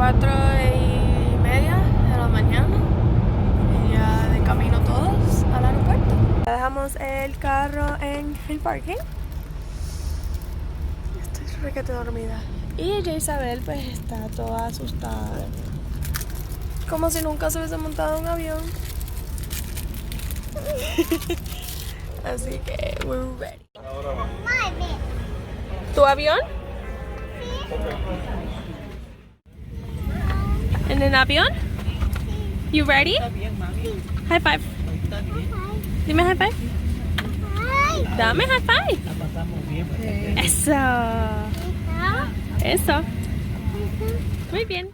4:30 de la mañana y ya de camino todos al aeropuerto. Dejamos el carro en el parking. Estoy requete dormida. Y ella Isabel pues está toda asustada, como si nunca se hubiese montado en un avión. Así que we're ready. ¿Tu avión? ¿En el avión? You ready? High five. Dime high five. Dame high five. Eso. Eso. Muy bien.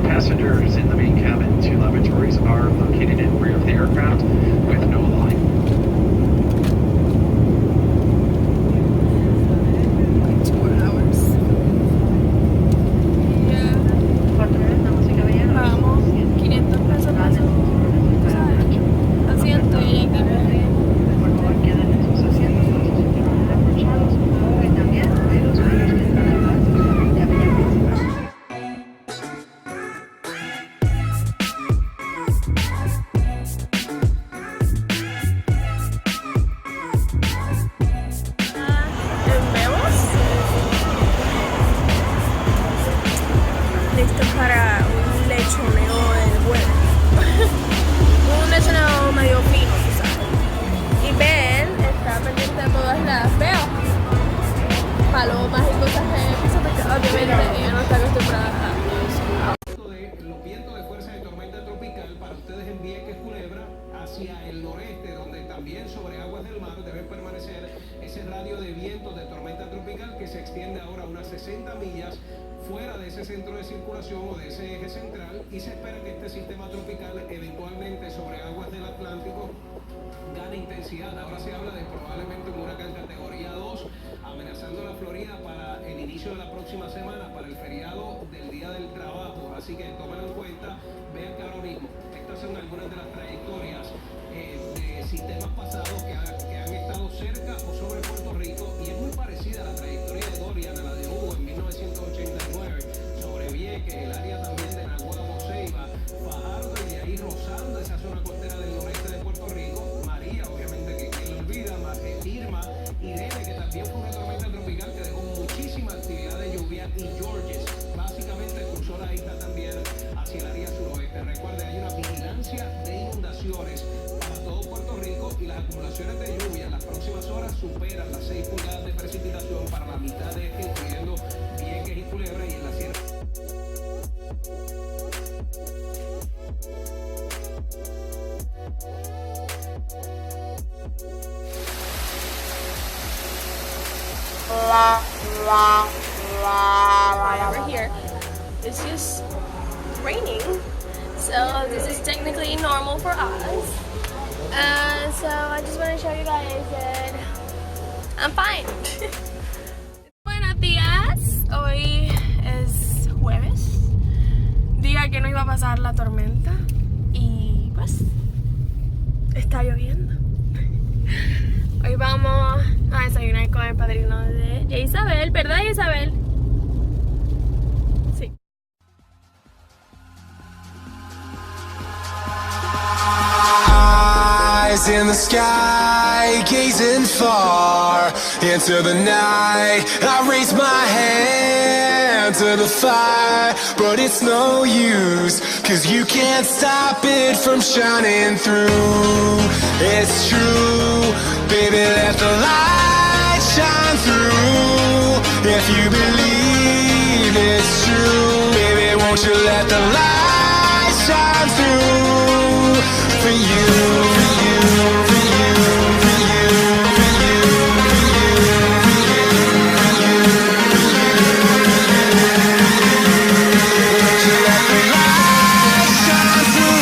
Passengers in the main cabin, 2 lavatories are located in rear of the aircraft with no line. Pagamos 500 pesos más asiento y ella también. Listo para un lechoneo del vuelo. Un lechoneo medio fino, tú sabes. Y Ben está pendiente de todas las veo palomas y cosas de eso, porque obviamente ella no está acostumbrada a eso. Los vientos de fuerza de tormenta tropical para ustedes en Vieques, Culebra, hacia el noreste, donde también sobre aguas del mar debe permanecer ese radio de vientos de tormenta tropical que se extiende ahora a unas 60 millas fuera de ese centro de circulación o de ese eje central, y se espera que este sistema tropical eventualmente sobre aguas del Atlántico gane intensidad. Ahora se habla de probablemente un huracán categoría 2 amenazando la Florida para el inicio de la próxima semana, para el feriado del Día del Trabajo. Así que tómenlo en cuenta. Vean que ahora mismo estas son algunas de las trayectorias de sistemas pasados que han estado cerca o sobre Puerto Rico, y es muy parecida a la trayectoria de Dorian, a la de Hugo en 1989 sobre Vieques, el área también de Naguabo, Ceiba, Fajardo, y de ahí rozando esa zona costera del noreste de Puerto Rico. María, obviamente, que quien lo olvida, más Irma, Irene, que también fue una tormenta tropical que dejó muchísima actividad de lluvia, y Georges básicamente cruzó la isla también hacia el área suroeste. Recuerde, hay una vigilancia de inundaciones para todo Puerto Rico, y las acumulaciones de lluvia en las próximas horas superan las 6 pulgadas de precipitación para la mitad de este, incluyendo Vieques y Culebra, y en la sierra. Over here, it's just raining, so this is technically normal for us. So I just want to show you guys that I'm fine. Buenos días, hoy es jueves, día que no iba a pasar la tormenta, y pues está lloviendo. Hoy vamos a desayunar con el padrino de Isabel, ¿verdad, Isabel? Sí. Eyes in the sky, gazing far into the night. I raise my hand to the fire, but it's no use, 'cause you can't stop it from shining through. It's true, baby, let the light shine through. If you believe it's true, baby, won't you let the light shine through for you, for you, for you, for you, for you, for you, for you, for you, Won't you let the light shine through?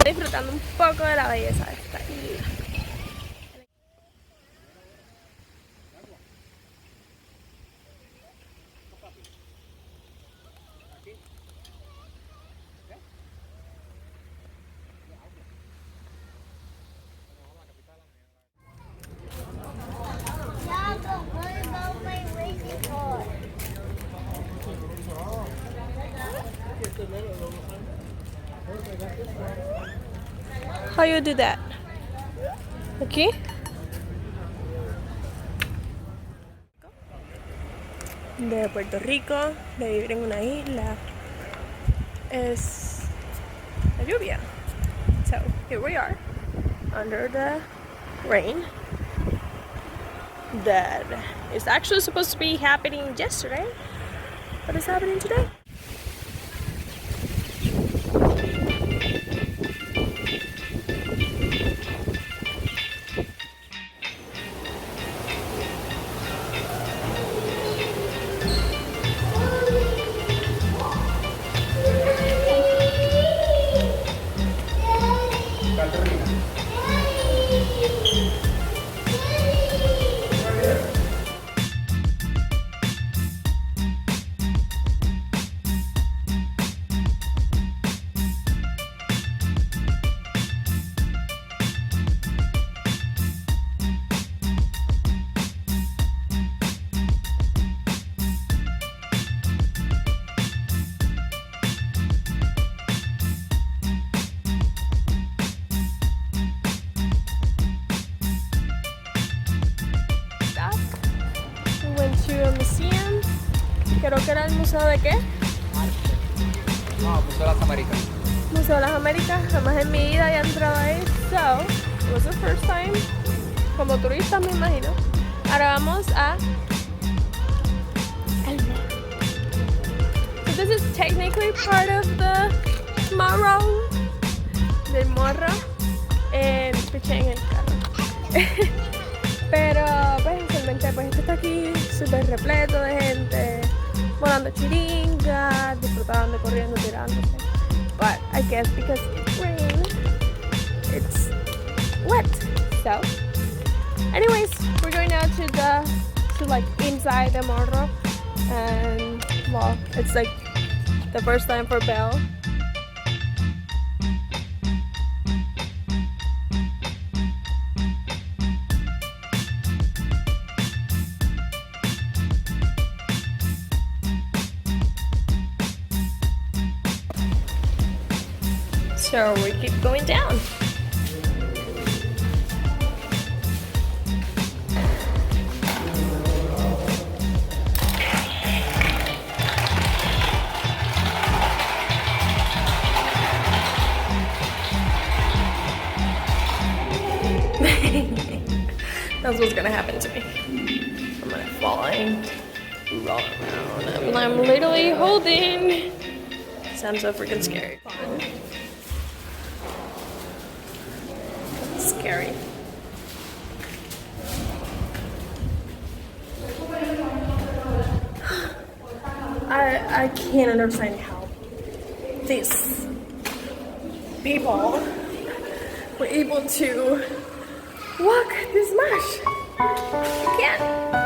Disfrutando un poco de la belleza de esta isla. How you do that? Aquí. De Puerto Rico, de vivir en una isla, es la lluvia. So here we are, under the rain that is actually supposed to be happening yesterday, but it's happening today. To a museum. Creo que era el museo de qué? No, Museo de las Américas. Museo de las Américas. Jamás en mi vida había entrado ahí. So, it was the first time. Como turista me imagino. Ahora vamos a el mar. So this is technically part of the morro. Del morro. Piché en el carro. Pero pues usualmente pues esto está aquí súper repleto de gente volando chiringas, disfrutando, corriendo, tirándose. But I guess because it's rain, it's wet. So anyways, we're going now to like inside the morro, and well, it's like the first time for Belle. So we keep going down. That's what's gonna happen to me. I'm gonna fall and roll around. And I'm literally holding. Sounds so freaking scary. Scary. I can't understand how these people were able to walk this much. I can't.